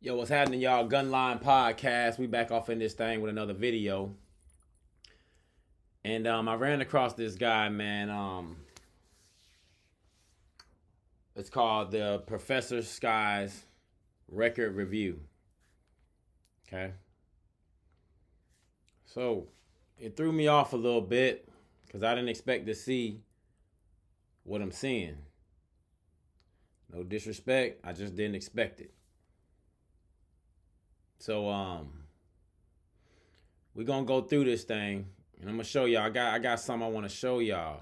Yo, what's happening, y'all? GunnLine Podcast. We back off in this thing with another video. And I ran across this guy, man. It's called the Professor Skye's Record Review. Okay. So it threw me off a little bit because I didn't expect to see what I'm seeing. No disrespect, I just didn't expect it. So we're gonna go through this thing and I'm gonna show y'all. I got something I wanna show y'all.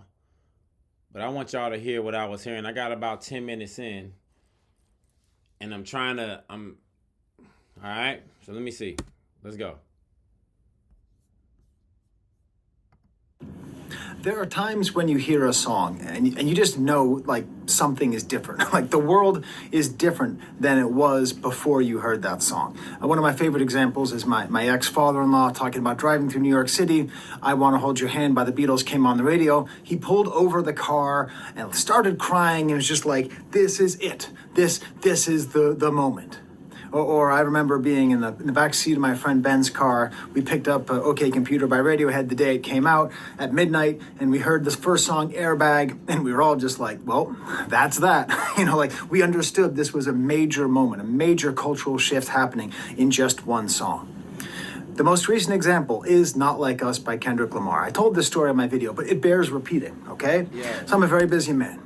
But I want y'all to hear what I was hearing. I got about 10 minutes in. And all right. So let me see. Let's go. There are times when you hear a song and you just know like something is different. Like the world is different than it was before you heard that song. One of my favorite examples is my ex-father-in-law talking about driving through New York City. I Want to Hold Your Hand by the Beatles came on the radio. He pulled over the car and started crying and was just like, this is it. This is the moment. Or I remember being in the back seat of my friend Ben's car. We picked up OK Computer by Radiohead the day it came out at midnight, and we heard this first song, Airbag, and we were all just like, well, that's that. Like we understood this was a major moment, a major cultural shift happening in just one song. The most recent example is Not Like Us by Kendrick Lamar. I told this story in my video, but it bears repeating, okay? Yeah. So I'm a very busy man,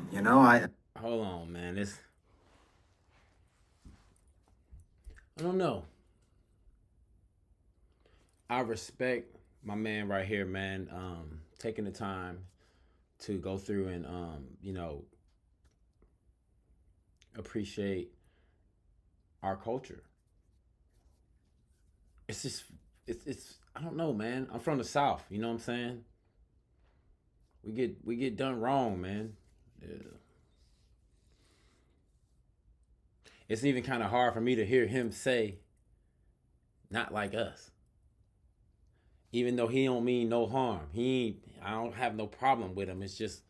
Hold on, man. I don't know. I respect my man right here, man. Taking the time to go through and appreciate our culture. It's just it's I don't know, man. I'm from the South, you know what I'm saying? We get done wrong, man. Yeah. It's even kind of hard for me to hear him say, not like us. Even though he don't mean no harm. I don't have no problem with him. It's just,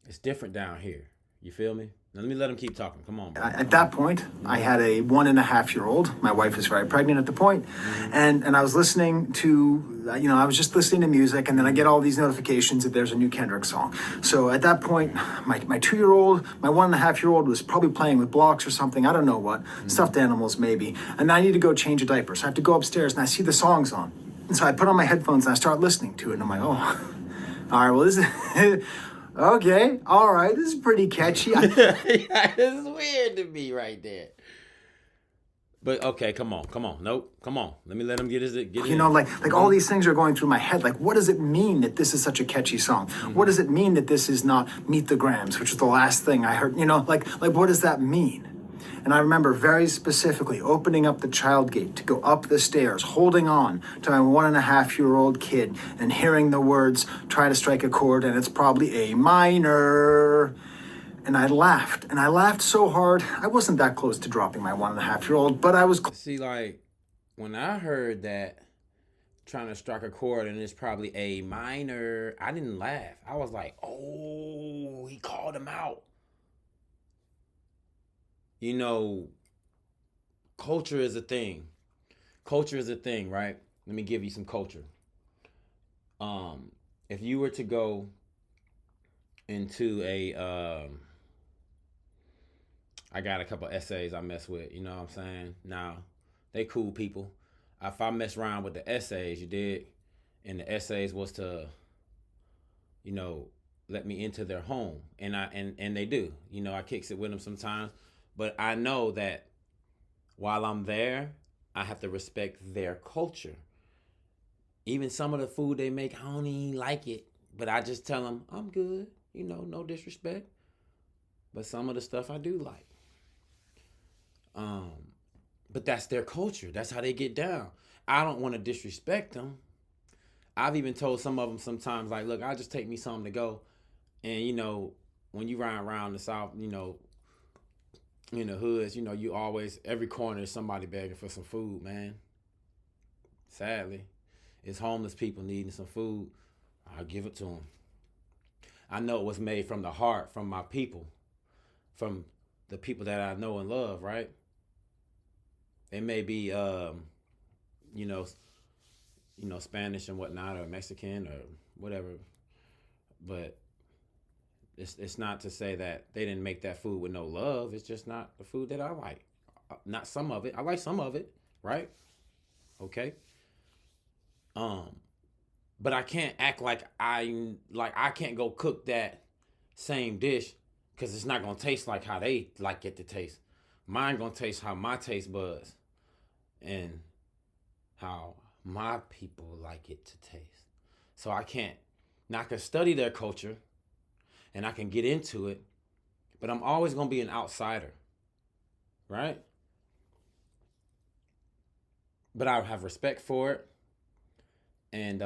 it's different down here. You feel me? Now let me let him keep talking. Come on, bro. At that point, I had a 1.5-year-old. My wife was very pregnant at the point. And I was listening to, I was just listening to music, and then I get all these notifications that there's a new Kendrick song. So at that point, my 2-year-old, my 1.5-year-old was probably playing with blocks or something, I don't know what, stuffed animals maybe. And I need to go change a diaper. So I have to go upstairs, and I see the song's on. And so I put on my headphones, and I start listening to it, and I'm like, oh, all right, well, this is... Okay, all right, this is pretty catchy. Yeah, this is weird to me right there. But okay, come on. Nope, come on. Let me let him get it. Like all these things are going through my head. Like, what does it mean that this is such a catchy song? What does it mean that this is not Meet the Grams, which was the last thing I heard? Like what does that mean? And I remember very specifically opening up the child gate to go up the stairs, holding on to my 1.5-year-old kid and hearing the words, try to strike a chord, and it's probably A minor. And I laughed so hard. I wasn't that close to dropping my 1.5-year-old, but I was See, like, when I heard that, trying to strike a chord and it's probably A minor, I didn't laugh. I was like, oh, he called him out. Culture is a thing. Culture is a thing, right? Let me give you some culture. If you were to go into I got a couple essays I mess with, you know what I'm saying? Now, they cool people. If I mess around with the essays, you did, and the essays was to, let me into their home, and they do. I kicks it with them sometimes. But I know that while I'm there, I have to respect their culture. Even some of the food they make, I don't even like it. But I just tell them, I'm good. No disrespect. But some of the stuff I do like. But that's their culture. That's how they get down. I don't want to disrespect them. I've even told some of them sometimes, like, look, I'll just take me something to go. And, when you ride around the South, in the hoods, you always, every corner is somebody begging for some food, man. Sadly, it's homeless people needing some food. I'll give it to them. I know it was made from the heart, from my people, from the people that I know and love, right? It may be you know, Spanish and whatnot, or Mexican or whatever. But it's not to say that they didn't make that food with no love. It's just not the food that I like. Not some of it. I like some of it, right? Okay. Um, but I can't act like I can't go cook that same dish because it's not gonna taste like how they like it to taste. Mine gonna taste how my taste buds and how my people like it to taste. So I can't. Now I can study their culture and I can get into it, but I'm always gonna be an outsider, right? But I have respect for it, and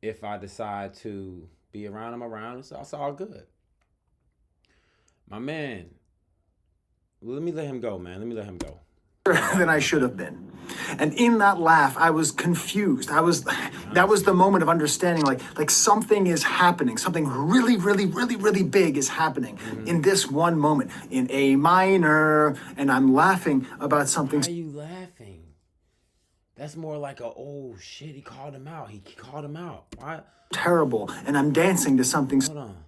if I decide to be around, I'm around. It's all good. My man, let me let him go, man. Let me let him go. Than I should have been. And in that laugh, I was confused. That was the moment of understanding, like something is happening. Something really, really, really, really big is happening in this one moment in A minor. And I'm laughing about something. Why are you laughing? That's more like oh shit, he called him out. He called him out. Why? Terrible, and I'm dancing to something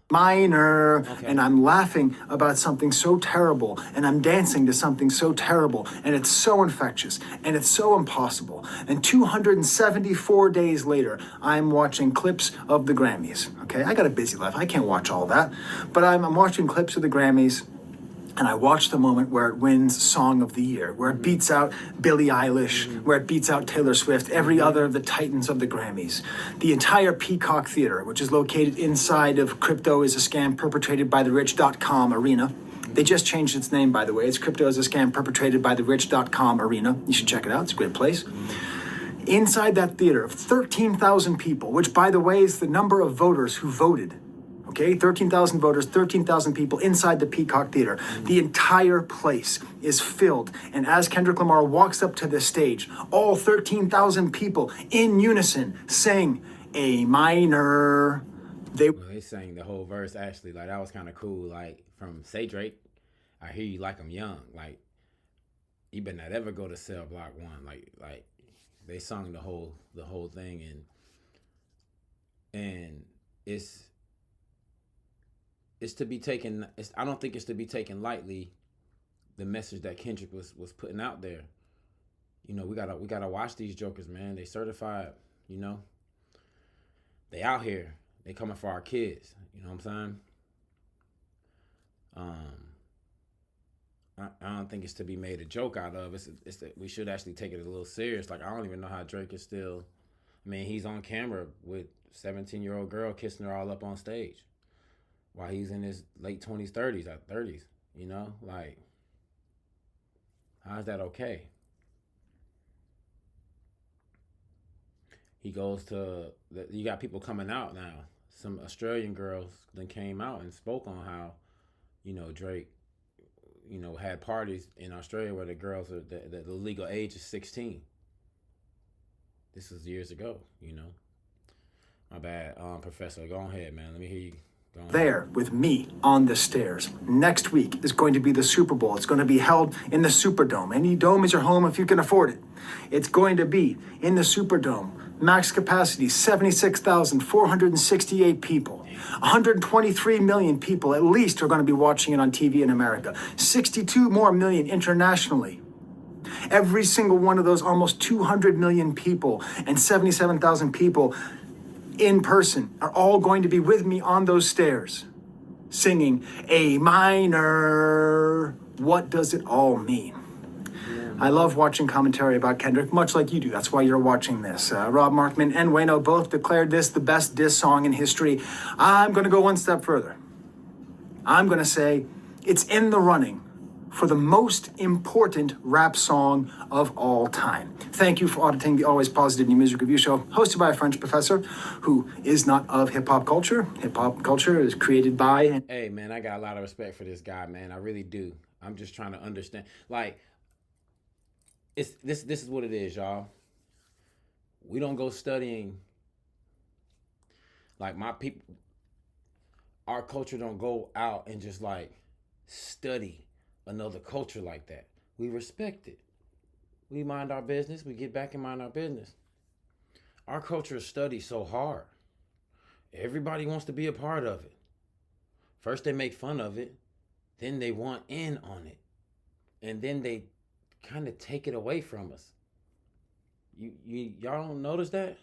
minor, okay. And I'm laughing about something so terrible, and I'm dancing to something so terrible, and it's so infectious, and it's so impossible. And 274 days later, I'm watching clips of the Grammys. Okay, I got a busy life. I can't watch all that, but I'm watching clips of the Grammys. And I watched the moment where it wins Song of the Year, where it beats out Billie Eilish, where it beats out Taylor Swift, every other of the titans of the Grammys. The entire Peacock Theater, which is located inside of Crypto is a Scam Perpetrated by the Rich.com arena. They just changed its name, by the way. It's Crypto is a Scam Perpetrated by the Rich.com arena. You should check it out. It's a great place. Inside that theater of 13,000 people, which, by the way, is the number of voters who voted. Okay, 13,000 voters, 13,000 people inside the Peacock Theater. The entire place is filled. And as Kendrick Lamar walks up to the stage, all 13,000 people in unison sing A minor. They sang the whole verse, actually. Like, that was kind of cool. Like, from Say Drake, I hear you like I'm young. Like, you better not ever go to Cell Block 1. Like they sung the whole thing, and it's to be taken. I don't think it's to be taken lightly. The message that Kendrick was putting out there. You know, we gotta watch these jokers, man. They certified. You know, they out here. They coming for our kids. You know what I'm saying? I don't think it's to be made a joke out of. It's that we should actually take it a little serious. Like, I don't even know how Drake is still. I mean, he's on camera with 17-year-old girl kissing her all up on stage, while he's in his late 20s, 30s, you know? Like, how's that okay? He goes to, you got people coming out now. Some Australian girls then came out and spoke on how, you know, Drake, you know, had parties in Australia where the girls are, the legal age is 16. This was years ago, you know? My bad, Professor. Go ahead, man. Let me hear you. There with me on the stairs. Next week is going to be the Super Bowl. It's going to be held in the Superdome. Any dome is your home if you can afford it. It's going to be in the Superdome. Max capacity, 76,468 people. 123 million people at least are going to be watching it on TV in America. 62 more million internationally. Every single one of those almost 200 million people and 77,000 people in person are all going to be with me on those stairs, singing A minor. What does it all mean? I love watching commentary about Kendrick, much like you do. That's why you're watching this. Rob Markman and Wayno both declared this the best diss song in history. I'm going to go one step further. I'm going to say it's in the running for the most important rap song of all time. Thank you for auditing the Always Positive New Music Review Show, hosted by a French professor who is not of hip-hop culture. Hip-hop culture is created by... Hey, man, I got a lot of respect for this guy, man. I really do. I'm just trying to understand. Like, this is what it is, y'all. We don't go studying. Like, my people, our culture don't go out and just, like, study another culture like that. We respect it. We mind our business. We get back and mind our business. Our culture is studied so hard. Everybody wants to be a part of it. First they make fun of it, then they want in on it, and then they kind of take it away from us. Y'all don't notice that?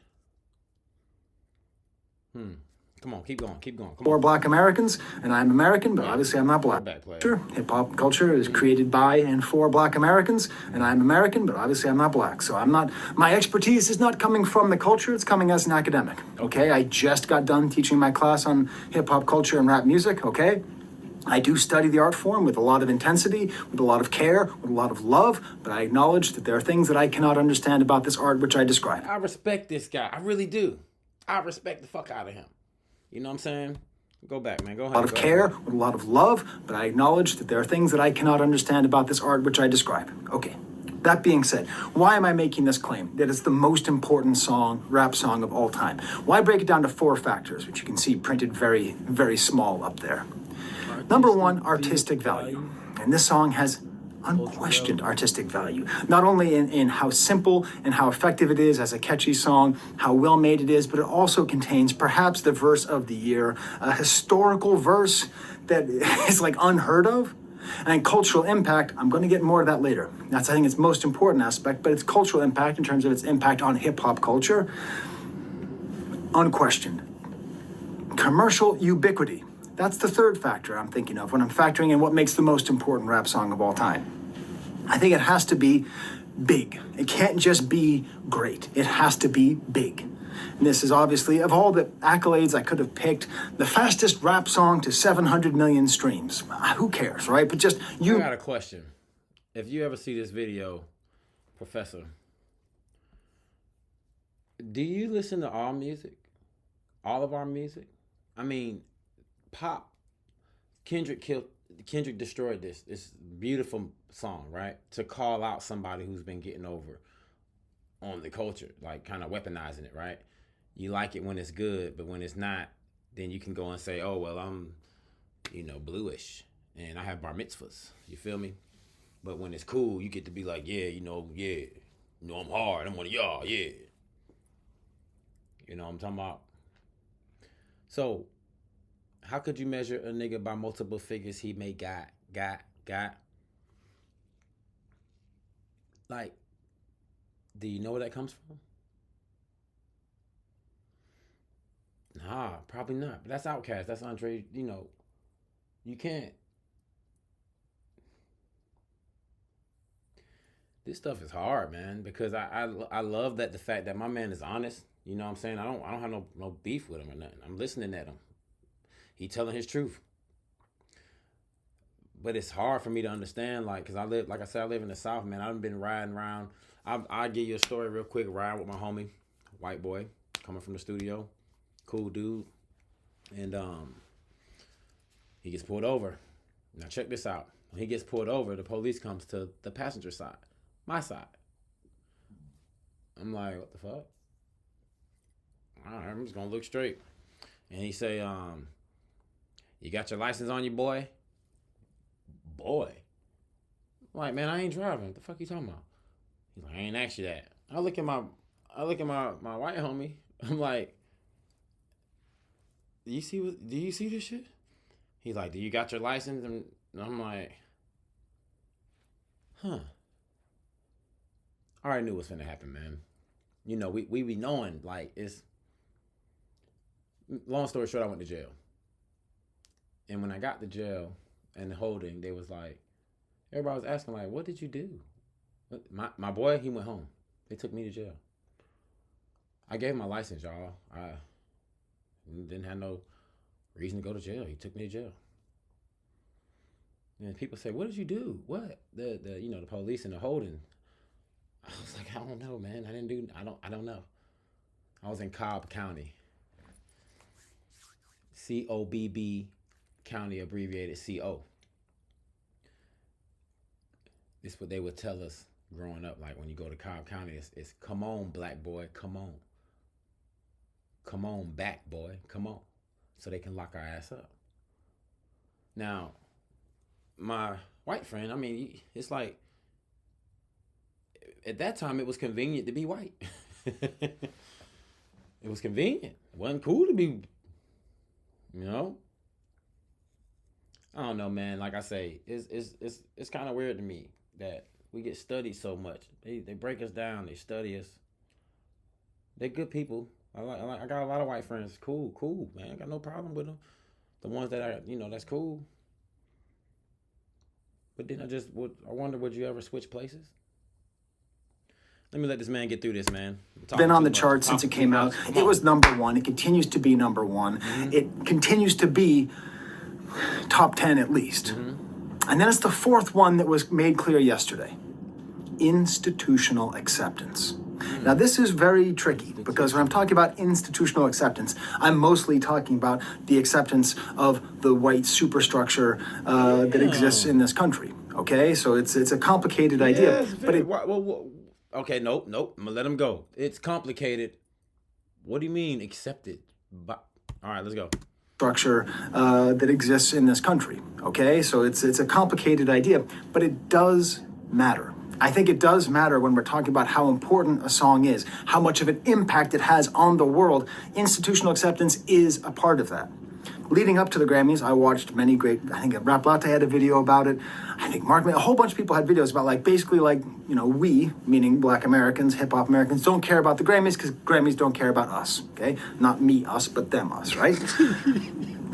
Come on, keep going, keep going. Come For on. Black Americans, and I'm American, but obviously I'm not Black. Hip hop culture is created by and for Black Americans, and I'm American, but obviously I'm not Black. So I'm not. My expertise is not coming from the culture; it's coming as an academic. Okay, I just got done teaching my class on hip hop culture and rap music. Okay. I do study the art form with a lot of intensity, with a lot of care, with a lot of love, but I acknowledge that there are things that I cannot understand about this art which I describe. I respect this guy. I really do. I respect the fuck out of him. You know what I'm saying? Go back, man. Go ahead. A lot of care, with a lot of love, but I acknowledge that there are things that I cannot understand about this art which I describe. Okay. That being said, why am I making this claim that it's the most important rap song of all time? Why break it down to 4 factors, which you can see printed very, very small up there? Number 1, artistic value. And this song has unquestioned artistic value, not only in how simple and how effective it is as a catchy song, how well made it is, but it also contains perhaps the verse of the year, a historical verse that is like unheard of. And cultural impact, I'm going to get more of that later. That's, I think, its most important aspect, but its cultural impact in terms of its impact on hip-hop culture, unquestioned. Commercial ubiquity. That's the 3rd factor I'm thinking of when I'm factoring in what makes the most important rap song of all time. I think it has to be big. It can't just be great. It has to be big. And this is obviously, of all the accolades I could have picked, the fastest rap song to 700 million streams. Who cares, right? But just you. I got a question. If you ever see this video, Professor, do you listen to all music? All of our music? I mean, pop. Kendrick destroyed this beautiful song, right? To call out somebody who's been getting over on the culture, like kind of weaponizing it, right? You like it when it's good, but when it's not, then you can go and say, oh, well, I'm, bluish and I have bar mitzvahs. You feel me? But when it's cool, you get to be like, yeah, I'm hard. I'm one of y'all, yeah. You know what I'm talking about? So, how could you measure a nigga by multiple figures he may got? Like, do you know where that comes from? Nah, probably not. But that's Outkast. That's Andre. You can't. This stuff is hard, man, because I love that the fact that my man is honest. You know what I'm saying? I don't have no beef with him or nothing. I'm listening at him. He telling his truth. But it's hard for me to understand, because I live in the South, man. I've been riding around. I'll give you a story real quick. Ride with my homie, white boy, coming from the studio, cool dude, and he gets pulled over. Now check this out. When he gets pulled over, the police comes to the passenger side, my side. I'm like, what the fuck? All right, I'm just gonna look straight. And he say, you got your license on you, boy? Boy. I'm like, man, I ain't driving. What the fuck you talking about? He's like, I ain't asked you that. I look at my white homie. I'm like, do you see this shit? He's like, do you got your license? And I'm like, huh. I already knew what's gonna happen, man. We be knowing, it's, long story short, I went to jail. And when I got to jail and the holding, they was like, everybody was asking, like, what did you do? My boy, he went home. They took me to jail. I gave him my license, y'all. I didn't have no reason to go to jail. He took me to jail. And people say, what did you do? What? The police and the holding. I was like, I don't know, man. I don't know. I was in Cobb County. COBB County, abbreviated CO. This is what they would tell us growing up. Like when you go to Cobb County, it's come on, black boy, come on. Come on back, boy, come on. So they can lock our ass up. Now, my white friend, it's like, at that time it was convenient to be white. It was convenient. It wasn't cool to be, you know. I don't know, man. Like I say, it's kind of weird to me that we get studied so much. They break us down. They study us. They're good people. I got a lot of white friends. Cool, man. I got no problem with them. The ones that are, that's cool. But then I wonder, would you ever switch places? Let me let this man get through this, man. Been on the chart since it came out. It was number one. It continues to be number one. Mm-hmm. It continues to be top 10 at least. Mm-hmm. And then it's the fourth one that was made clear yesterday. Institutional acceptance. Now, this is very tricky because when I'm talking about institutional acceptance, I'm mostly talking about the acceptance of the white superstructure that exists in this country. Okay, so it's a complicated idea. But okay, nope. I'm gonna let him go. It's complicated. What do you mean accepted? All right, let's go. Structure that exists in this country. Okay, so it's a complicated idea, but it does matter. I think it does matter when we're talking about how important a song is, how much of an impact it has on the world. Institutional acceptance is a part of that. Leading up to the Grammys, I watched many great, I think Rap Latte had a video about it. I think Mark, a whole bunch of people had videos about basically we, meaning Black Americans, hip hop Americans, don't care about the Grammys because Grammys don't care about us, okay? Not me, us, but them, us, right?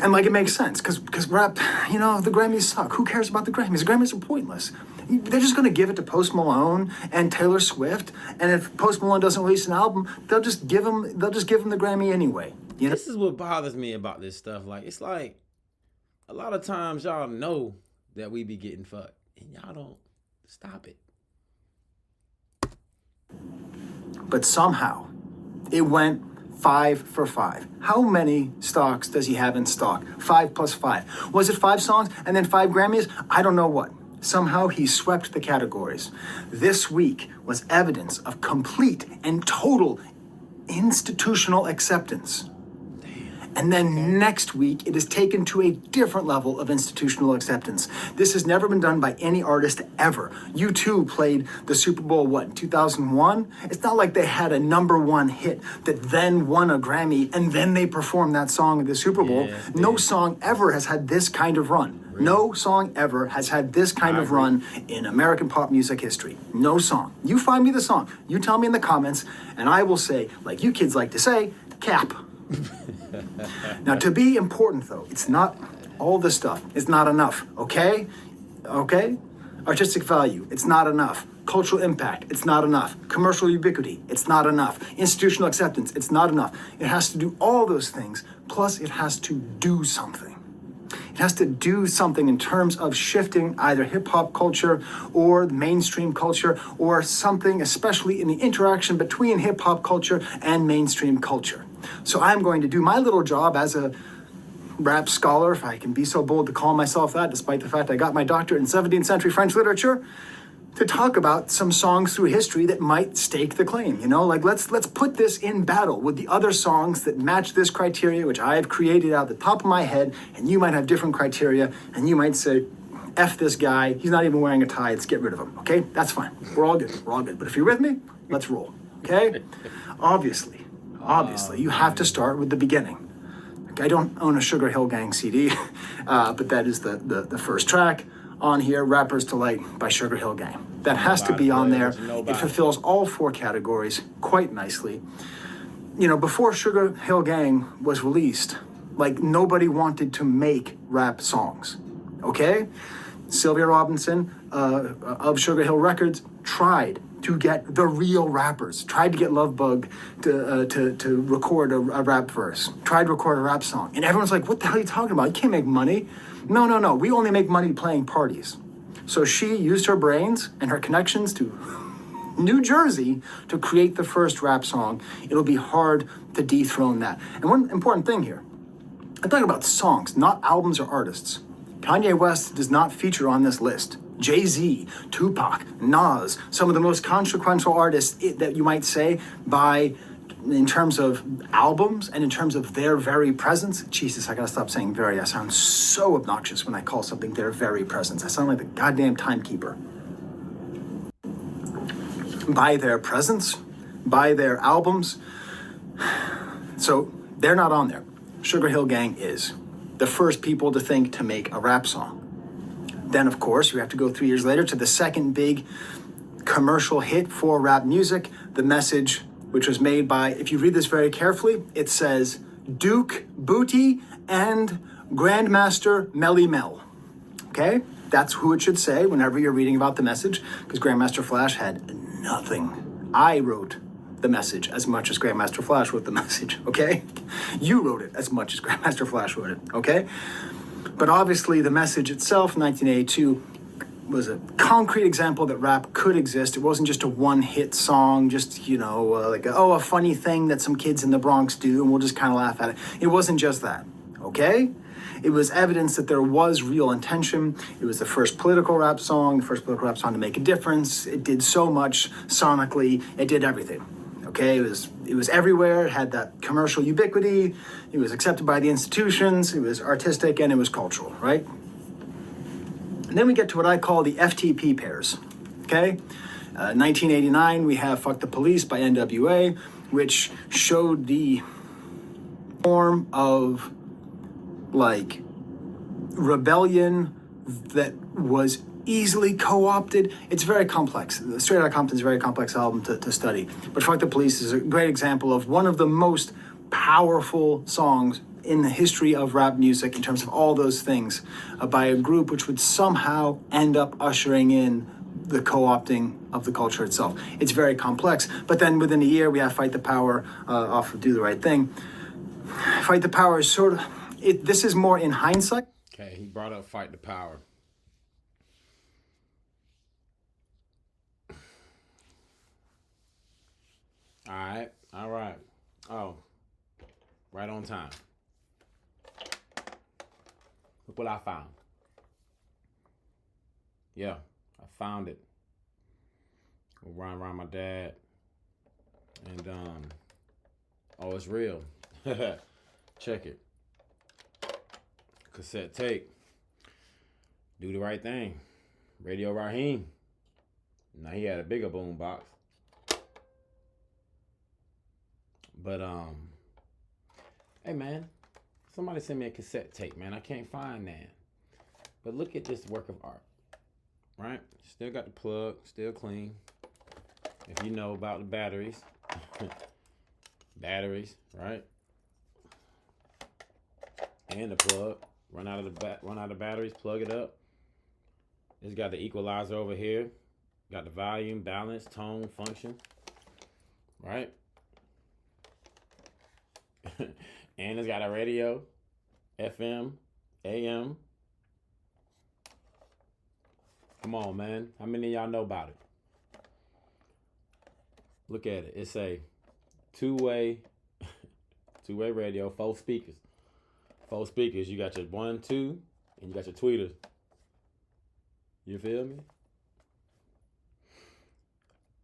And it makes sense because rap, the Grammys suck. Who cares about the Grammys? The Grammys are pointless. They're just going to give it to Post Malone and Taylor Swift, and if Post Malone doesn't release an album, they'll just give him the Grammy anyway. This is what bothers me about this stuff. It's like a lot of times y'all know that we be getting fucked, and y'all don't stop it. But somehow, it went 5 for 5. How many stocks does he have in stock? 5 plus 5. Was it 5 songs and then 5 Grammys? I don't know what. Somehow he swept the categories. This week was evidence of complete and total institutional acceptance. And then next week, it is taken to a different level of institutional acceptance. This has never been done by any artist ever. U2 played the Super Bowl, in 2001? It's not like they had a number one hit that then won a Grammy and then they performed that song at the Super Bowl. Yeah, no song ever has had this kind of run. Really? No song ever has had this kind of run in American pop music history. No song. You find me the song. You tell me in the comments, and I will say, like you kids like to say, cap. Now, to be important, though, it's not all this stuff. It's not enough, okay? Okay? Artistic value, it's not enough. Cultural impact, it's not enough. Commercial ubiquity, it's not enough. Institutional acceptance, it's not enough. It has to do all those things, plus it has to do something. It has to do something in terms of shifting either hip-hop culture or mainstream culture or something, especially in the interaction between hip-hop culture and mainstream culture. So I'm going to do my little job as a rap scholar, if I can be so bold to call myself that, despite the fact I got my doctorate in 17th century French literature, to talk about some songs through history that might stake the claim. Let's put this in battle with the other songs that match this criteria, which I have created out the top of my head, and you might have different criteria, and you might say, F this guy, he's not even wearing a tie, let's get rid of him, okay? That's fine, we're all good. But if you're with me, let's roll, okay? Obviously, you have to start with the beginning. I don't own a Sugar Hill Gang CD, but that is the first track on here, Rappers Delight by Sugar Hill Gang. That has to be on there. It fulfills all 4 categories quite nicely. Before Sugar Hill Gang was released, nobody wanted to make rap songs, okay? Sylvia Robinson of Sugar Hill Records tried to get the real rappers, tried to get Love Bug to record a rap verse, tried to record a rap song. And everyone's like, what the hell are you talking about? You can't make money. No. We only make money playing parties. So she used her brains and her connections to New Jersey to create the first rap song. It'll be hard to dethrone that. And one important thing here, I'm talking about songs, not albums or artists. Kanye West does not feature on this list. Jay-Z, Tupac, Nas, some of the most consequential artists that you might say in terms of albums and in terms of their very presence. Jesus, I gotta stop saying very. I sound so obnoxious when I call something their very presence. I sound like the goddamn timekeeper. by their presence, by their albums. So they're not on there. Sugar Hill Gang is the first people to think to make a rap song. Then, of course, you have to go 3 years later to the second big commercial hit for rap music, The Message, which was made by, if you read this very carefully, it says Duke Booty and Grandmaster Melly Mel. Okay? That's who it should say whenever you're reading about The Message, because Grandmaster Flash had nothing. I wrote The Message as much as Grandmaster Flash wrote The Message, okay? You wrote it as much as Grandmaster Flash wrote it, okay? But obviously The Message itself, 1982, was a concrete example that rap could exist. It wasn't just a one-hit song, just, a funny thing that some kids in the Bronx do, and we'll just kind of laugh at it. It wasn't just that, okay? It was evidence that there was real intention. It was the first political rap song, to make a difference. It did so much sonically. It did everything, okay? It was everywhere. It had that commercial ubiquity. It was accepted by the institutions. It was artistic, and it was cultural, right? And then we get to what I call the FTP pairs, okay? 1989, we have Fuck the Police by NWA, which showed the form of, rebellion that was easily co-opted. It's very complex. Straight Outta Compton is a very complex album to study. But Fuck the Police is a great example of one of the most powerful songs in the history of rap music in terms of all those things by a group which would somehow end up ushering in the co-opting of the culture itself. It's very complex. But then within a year, we have Fight the Power off of Do the Right Thing. Fight the Power is sort of, this is more in hindsight. Okay, he brought up Fight the Power. All right. Oh, right on time. Look what I found. Yeah, I found it. Around my dad. And, oh, it's real. Check it. Cassette tape. Do the Right Thing. Radio Raheem. Now he had a bigger boom box. But hey man, somebody send me a cassette tape, man. I can't find that. But look at this work of art. Right? Still got the plug, still clean. If you know about the batteries. Batteries, right? And the plug. Run out of batteries, plug it up. It's got the equalizer over here. Got the volume, balance, tone, function. Right? And it's got a radio, FM, AM. Come on, man. How many of y'all know about it? Look at it. It's a two-way radio, 4 speakers. 4 speakers. You got your 1, 2, and you got your tweeters. You feel me?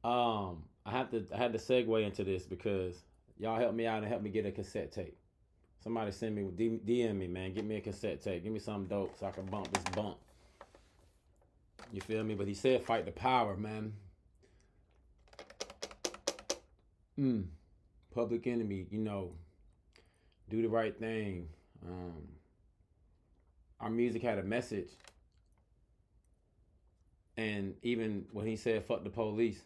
I had to segue into this because y'all help me out and help me get a cassette tape. Somebody send me, DM me, man. Get me a cassette tape. Give me something dope so I can bump this bump. You feel me? But he said Fight the Power, man. Public Enemy, Do the Right Thing. Our music had a message. And even when he said fuck the police,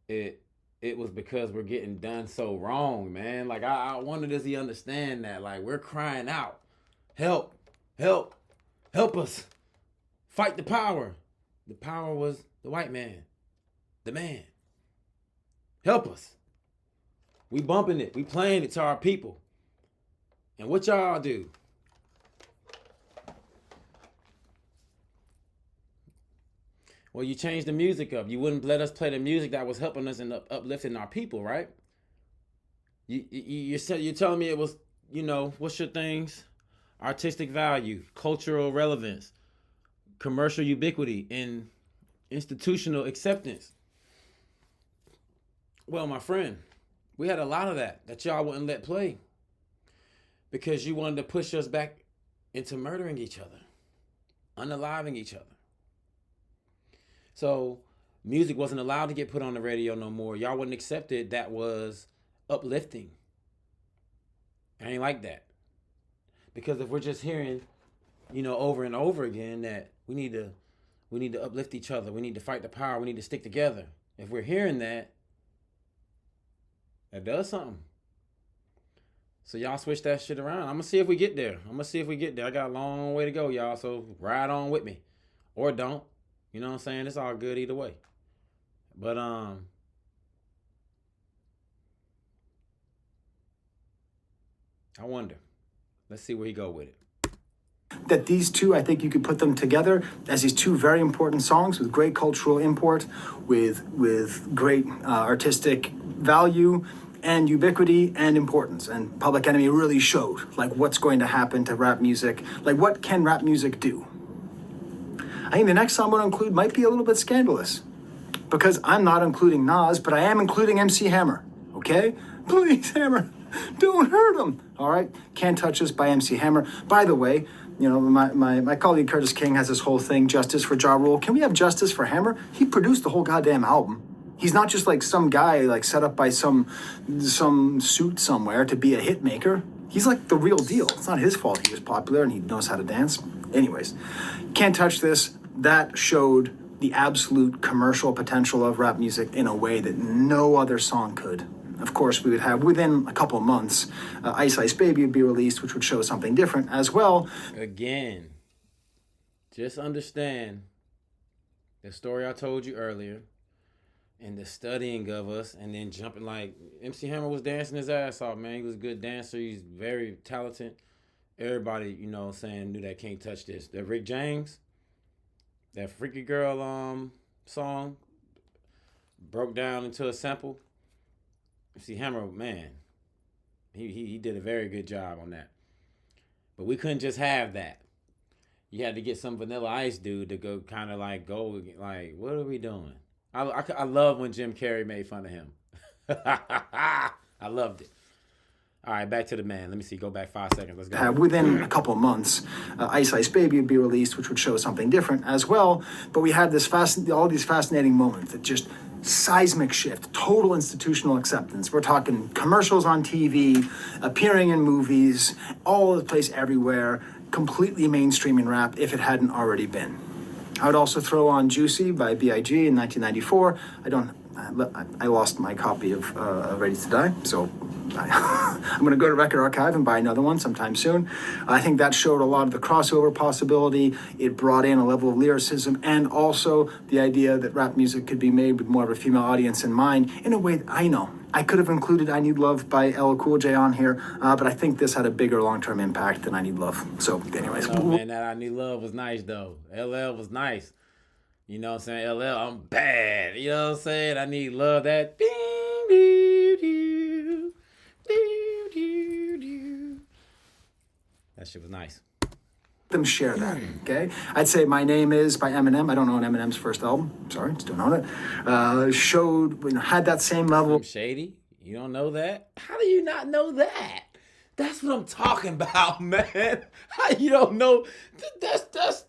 it was because we're getting done so wrong, man. Like, I wonder, does he understand that? Like, we're crying out, help, help, help us. Fight the power. The power was the white man, the man. Help us. We bumping it. We playing it to our people. And what y'all do? Well, you changed the music up. You wouldn't let us play the music that was helping us and uplifting our people, right? You're telling me it was, what's your things? Artistic value, cultural relevance, commercial ubiquity, and institutional acceptance. Well, my friend, we had a lot of that y'all wouldn't let play because you wanted to push us back into murdering each other, unaliving each other. So music wasn't allowed to get put on the radio no more. Y'all wouldn't accept it. That was uplifting. I ain't like that. Because if we're just hearing, over and over again that we need to uplift each other, we need to fight the power, we need to stick together. If we're hearing that, that does something. So y'all switch that shit around. I'm gonna see if we get there. I got a long way to go, y'all. So ride on with me, or don't. You know what I'm saying? It's all good either way. But I wonder. Let's see where he go with it. That these two, I think you could put them together as these two very important songs with great cultural import, with great artistic value and ubiquity and importance. And Public Enemy really showed like what's going to happen to rap music, like what can rap music do. I think the next song I'm going to include might be a little bit scandalous because I'm not including Nas, but I am including MC Hammer. Okay, please Hammer, don't hurt him. All right, Can't Touch Us by MC Hammer. By the way, my colleague Curtis King has this whole thing, Justice for Ja Rule. Can we have justice for Hammer? He produced the whole goddamn album. He's not just like some guy like set up by some suit somewhere to be a hit maker. He's like the real deal. It's not his fault he was popular and he knows how to dance. Anyways, Can't Touch This, that showed the absolute commercial potential of rap music in a way that no other song could. Of course, we would have, within a couple of months, Ice Ice Baby would be released, which would show something different as well. Again, just understand the story I told you earlier and the studying of us and then jumping like MC Hammer was dancing his ass off, man. He was a good dancer. He's very talented. Everybody, knew that Can't Touch This. That Rick James, that Freaky Girl song broke down into a sample. MC Hammer, man, he did a very good job on that. But we couldn't just have that. You had to get some Vanilla Ice dude to go kind of like what are we doing? I love when Jim Carrey made fun of him. I loved it. All right, back to the man. Let me see. Go back 5 seconds. Let's go. Within a couple of months, Ice Ice Baby would be released, which would show something different as well. But we had all these fascinating moments that just seismic shift, total institutional acceptance. We're talking commercials on TV, appearing in movies, all over the place, everywhere, completely mainstreaming rap if it hadn't already been. I would also throw on Juicy by B.I.G. in 1994. I lost my copy of Ready to Die, so I'm going to go to Record Archive and buy another one sometime soon. I think that showed a lot of the crossover possibility. It brought in a level of lyricism and also the idea that rap music could be made with more of a female audience in mind in a way that I know. I could have included I Need Love by LL Cool J on here, but I think this had a bigger long-term impact than I Need Love. So anyways. Oh, man, that I Need Love was nice, though. LL was nice. You know what I'm saying? LL, I'm bad. You know what I'm saying? I Need Love, that. That shit was nice. Them share that, okay? I'd say My Name Is by Eminem. I don't own Eminem's first album. Sorry, just don't own it. Had that same level. Slim Shady? You don't know that? How do you not know that? That's what I'm talking about, man. How you don't know? That's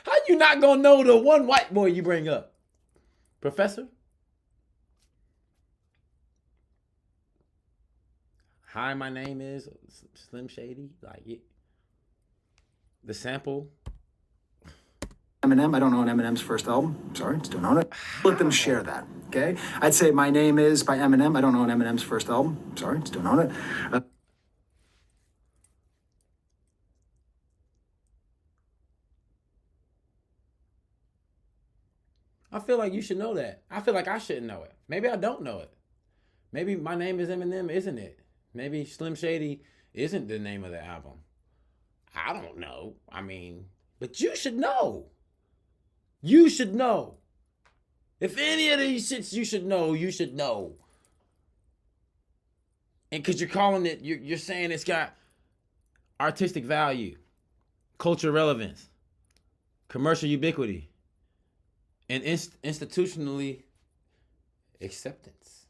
how you not gonna know the one white boy you bring up? Professor? Hi, my name is Slim Shady. Like it. The sample. Eminem. I don't own Eminem's first album. Sorry, just don't own it. Let them share that, okay? I'd say My Name Is by Eminem. I don't own Eminem's first album. Sorry, just don't own it. I feel like you should know that. I feel like I shouldn't know it. Maybe I don't know it. Maybe My Name Is Eminem isn't it? Maybe Slim Shady isn't the name of the album. I don't know. I mean, but you should know. You should know. If any of these shits you should know, you should know. And because you're calling it, you're saying it's got artistic value, cultural relevance, commercial ubiquity, and institutionally acceptance.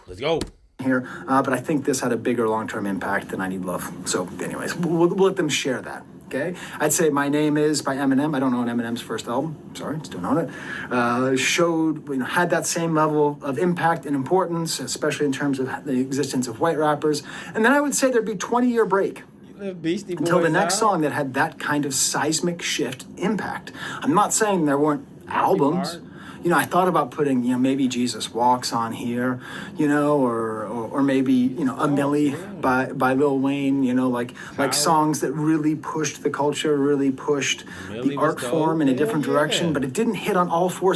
Let's go. Here, but I think this had a bigger long-term impact than I Need Love. So anyways, we'll let them share that, Okay, I'd say My Name Is by Eminem. I don't own Eminem's first album. Sorry, still don't own it. Showed, had that same level of impact and importance, especially in terms of the existence of white rappers. And then I would say there'd be 20-year break Beastie Boys until the next out. song that had that kind of seismic shift impact. I'm not saying there weren't albums. I thought about putting, maybe Jesus Walks on here, or maybe, A Milli by Lil Wayne, like songs that really pushed the culture, really pushed the art form in a different direction, but it didn't hit on all four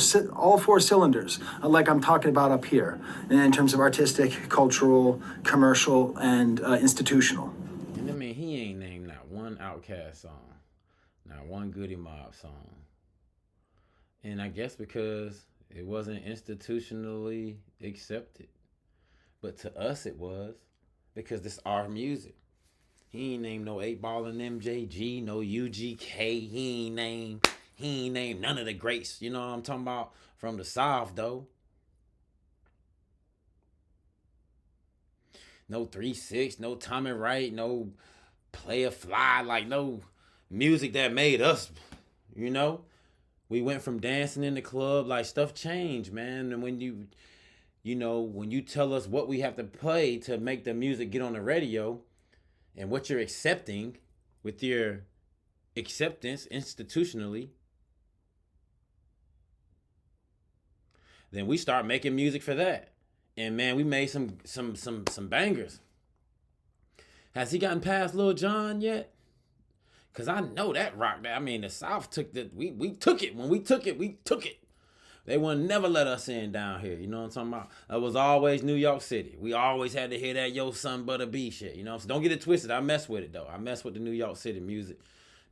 cylinders, like I'm talking about up here, in terms of artistic, cultural, commercial, and institutional. And I mean, he ain't named not one Outkast song, not one Goody Mob song. And I guess because it wasn't institutionally accepted. But to us it was, because this our music. He ain't named no 8 Ball and MJG, no UGK. He ain't named none of the greats. You know what I'm talking about? From the South, though. No 3-6, no Tommy Wright, no Playa Fly, like no music that made us, We went from dancing in the club, like stuff changed, man. And when when you tell us what we have to play to make the music get on the radio, and what you're accepting with your acceptance institutionally, then we start making music for that. And man, we made some bangers. Has he gotten past Lil Jon yet? Cause I know that rock. I mean, the South took we took it. When we took it, we took it. They would never let us in down here. You know what I'm talking about? It was always New York City. We always had to hear that Yo Son Butter B shit. So don't get it twisted. I mess with it though. I mess with the New York City music.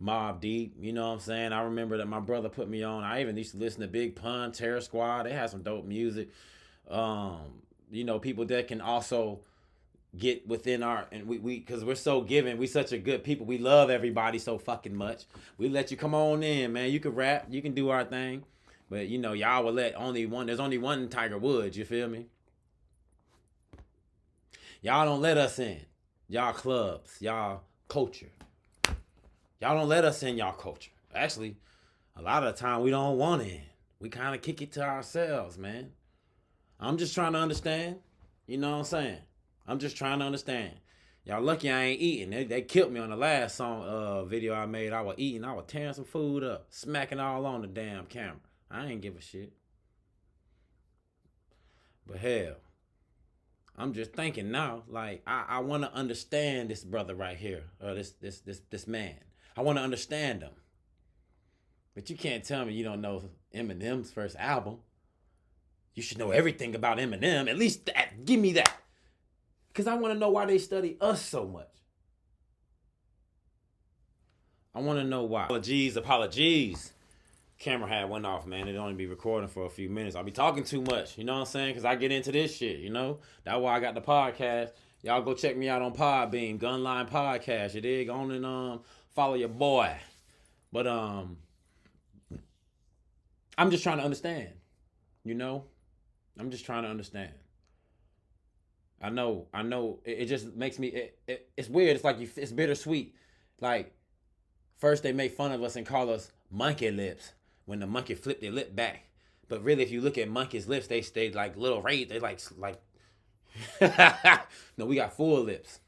Mobb Deep. You know what I'm saying? I remember that my brother put me on. I even used to listen to Big Pun, Terror Squad. They had some dope music. People that can also get within our, and we because we're so giving, we such a good people, we love everybody so fucking much, we let you come on in, man. You can rap, you can do our thing, but y'all will let there's only one Tiger Woods, you feel me? Y'all don't let us in y'all clubs, y'all culture. Y'all don't let us in y'all culture. Actually, a lot of the time we don't want in. We kind of kick it to ourselves, man. I'm just trying to understand. You know what I'm saying? I'm just trying to understand. Y'all lucky I ain't eating. They killed me on the last song video I made. I was eating. I was tearing some food up. Smacking all on the damn camera. I ain't give a shit. But hell, I'm just thinking now, like, I want to understand this brother right here. This man. I want to understand him. But you can't tell me you don't know Eminem's first album. You should know everything about Eminem. At least that. Give me that. Because I want to know why they study us so much. I want to know why. Apologies. Camera had went off, man. It'd only be recording for a few minutes. I'll be talking too much, you know what I'm saying? Because I get into this shit, That's why I got the podcast. Y'all go check me out on Podbean, GunnLine Podcast. You dig? On and follow your boy. But I'm just trying to understand, I'm just trying to understand. I know. It just makes me. It's weird. It's like it's bittersweet. Like, first they make fun of us and call us monkey lips when the monkey flipped their lip back. But really, if you look at monkey's lips, they stay like little right. They like. No, we got full lips.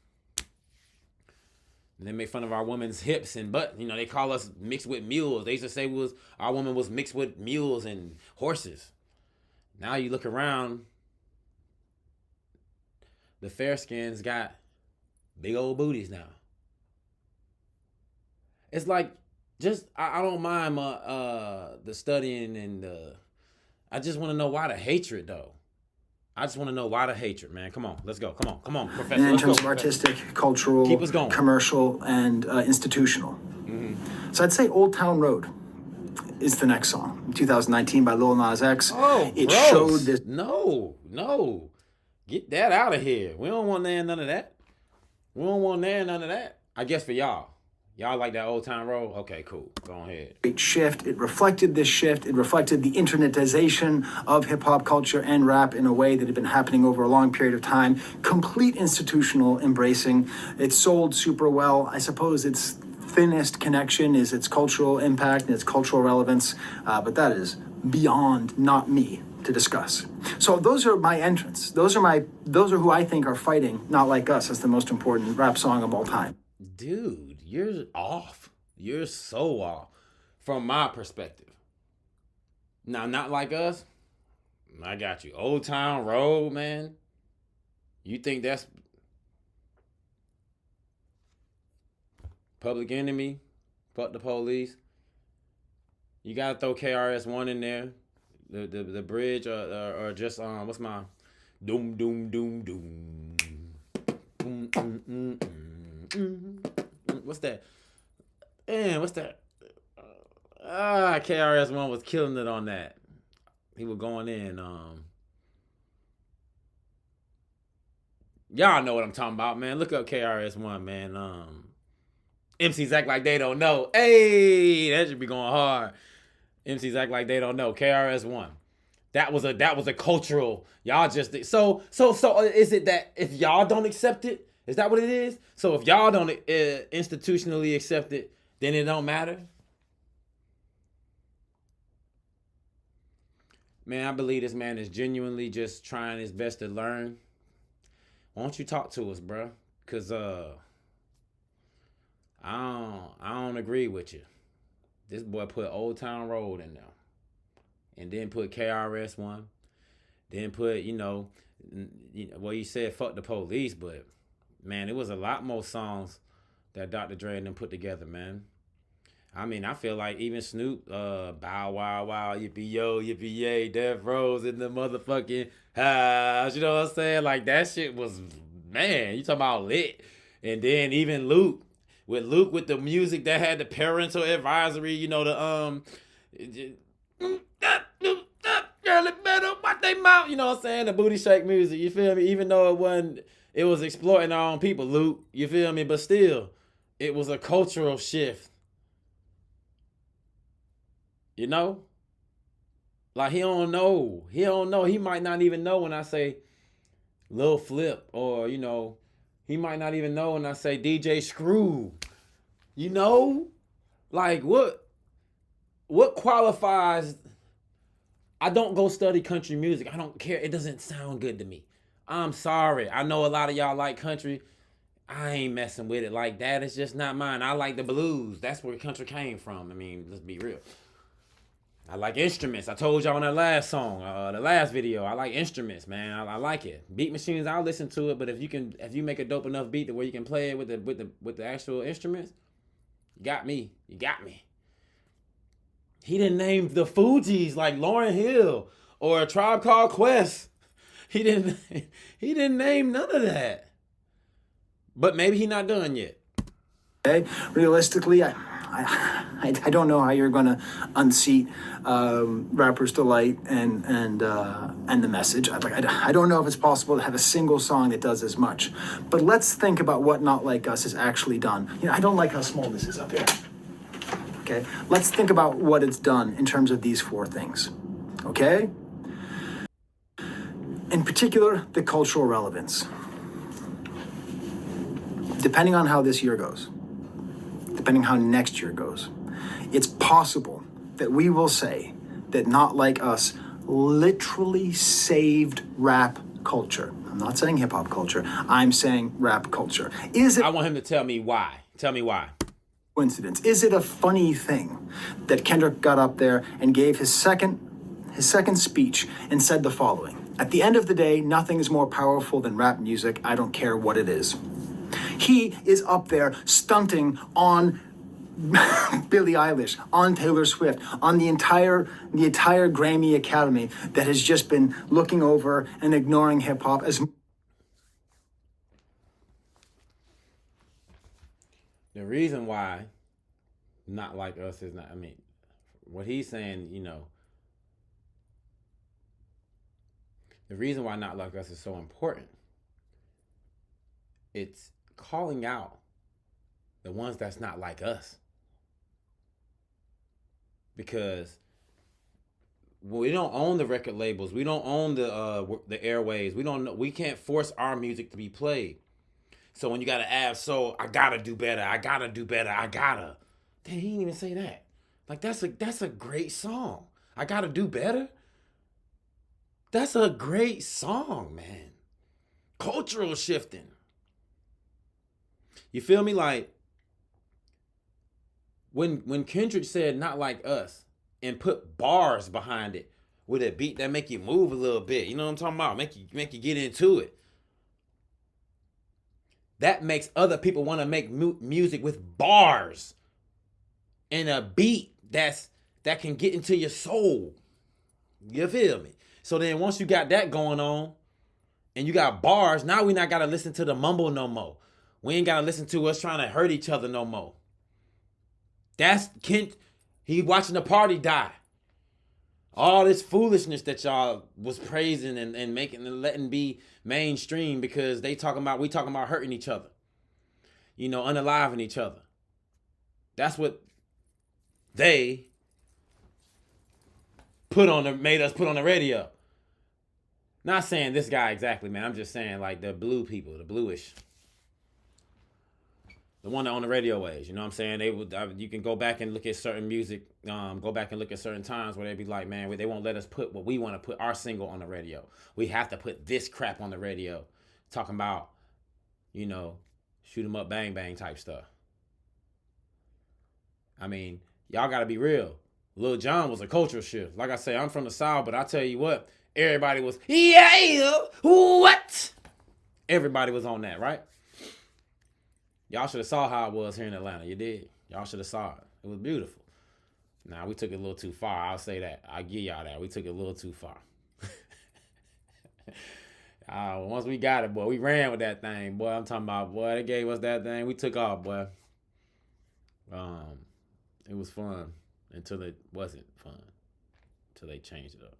And they make fun of our women's hips and butt. They call us mixed with mules. They used to say our woman was mixed with mules and horses. Now you look around. The fair skins got big old booties now. It's like, I don't mind the studying and I just want to know why the hatred though. I just want to know why the hatred, man. Come on, let's go. Come on, Professor. And in terms of artistic, cultural, keep us going. Commercial, and institutional. Mm-hmm. So I'd say Old Town Road is the next song. 2019 by Lil Nas X. Oh, it gross. Showed this. No. Get that out of here. We don't want none of that. I guess for y'all. Y'all like that Old Town Road? Okay, cool. Go ahead. Great shift. It reflected this shift. It reflected the internetization of hip-hop culture and rap in a way that had been happening over a long period of time. Complete institutional embracing. It sold super well. I suppose it's thinnest connection is its cultural impact and its cultural relevance, but that is beyond not me to discuss. So those are my entrants. Those are who I think are fighting Not Like Us as the most important rap song of all time. Dude, you're off. You're so off from my perspective. Now, Not Like Us, I got you. Old Town Road, man. You think that's Public Enemy? Fuck the Police. You gotta throw KRS-One in there. The bridge or just what's my doom doom doom doom. What's that? Man, what's that? KRS-One was killing it on that. He was going in. Y'all know what I'm talking about, man. Look up KRS-One, man. MCs act like they don't know. Hey, that should be going hard. MCs act like they don't know. KRS-One. That was a cultural. Y'all just so is it that if y'all don't accept it, is that what it is? So if y'all don't institutionally accept it, then it don't matter. Man, I believe this man is genuinely just trying his best to learn. Why don't you talk to us, bro? Cause I don't agree with you. This boy put Old Town Road in there, and then put KRS-One, then put well, you said fuck the police, but man, it was a lot more songs that Dr. Dre and them put together, man. I mean, I feel like even Snoop, Bow Wow Wow, Yippee Yo, Yippee Yay, Death Rose in the motherfucking house. You know what I'm saying? Like, that shit was, man, you talking about lit. And then even Luke with the music that had the parental advisory, girl, it better watch they mouth. You know what I'm saying? The booty shake music, you feel me? Even though it was exploiting our own people, Luke, you feel me? But still, it was a cultural shift. You know? Like, he don't know. He might not even know when I say Lil Flip, or, he might not even know when I say DJ Screw. You know? Like, what qualifies? I don't go study country music. I don't care. It doesn't sound good to me. I'm sorry. I know a lot of y'all like country. I ain't messing with it like that. It's just not mine. I like the blues. That's where country came from. I mean, let's be real. I like instruments. I told y'all on that last song, the last video. I like instruments, man. I like it. Beat machines, I'll listen to it. But if you make a dope enough beat to where you can play it with the actual instruments, you got me. He didn't name the Fugees like Lauryn Hill or a Tribe Called Quest. He didn't name none of that. But maybe he not done yet. Okay, realistically, I don't know how you're going to unseat Rapper's Delight and the Message. I don't know if it's possible to have a single song that does as much. But let's think about what Not Like Us has actually done. I don't like how small this is up here. Okay, let's think about what it's done in terms of these four things. Okay? In particular, the cultural relevance. Depending on how this year goes, depending how next year goes, it's possible that we will say that Not Like Us literally saved rap culture. I'm not saying hip-hop culture. I'm saying rap culture. I want him to tell me why. Tell me why. Coincidence? Is it a funny thing that Kendrick got up there and gave his second speech and said the following: "At the end of the day, nothing is more powerful than rap music. I don't care what it is." He is up there stunting on Billie Eilish, on Taylor Swift, on the entire Grammy Academy that has just been looking over and ignoring hip hop as. The reason why Not Like Us is not, what he's saying, the reason why Not Like Us is so important, it's calling out the ones that's not like us. Because we don't own the record labels, we don't own the airways, we can't force our music to be played. So when you got to add soul, I gotta do better. I gotta do better. I gotta. Dang, he didn't even say that. Like that's a great song. I gotta do better. That's a great song, man. Cultural shifting. You feel me? Like when Kendrick said "not like us" and put bars behind it with a beat that make you move a little bit. You know what I'm talking about? Make you get into it. That makes other people want to make music with bars and a beat that can get into your soul. You feel me? So then once you got that going on and you got bars, now we not got to listen to the mumble no more. We ain't got to listen to us trying to hurt each other no more. That's Kent. He watching the party die. All this foolishness that y'all was praising and making and letting be mainstream because we talking about hurting each other. You know, unaliving each other. That's what they made us put on the radio. Not saying this guy exactly, man. I'm just saying like the blue people, the bluish. The one that on the radio waves, you know what I'm saying? They would. You can go back and look at certain music, go back and look at certain times where they'd be like, man, they won't let us put what we want to put, our single on the radio. We have to put this crap on the radio. Talking about, you know, shoot 'em up, bang, bang type stuff. I mean, y'all got to be real. Lil Jon was a cultural shift. Like I say, I'm from the South, but I tell you what, everybody was, yeah, what? Everybody was on that, right? Y'all should have saw how it was here in Atlanta. You did. Y'all should have saw it. It was beautiful. Now, we took it a little too far. I'll say that. I'll give y'all that. We took it a little too far. Once we got it, boy, we ran with that thing. Boy, I'm talking about, boy, they gave us that thing. We took off, boy. It was fun until it wasn't fun. Until they changed it up.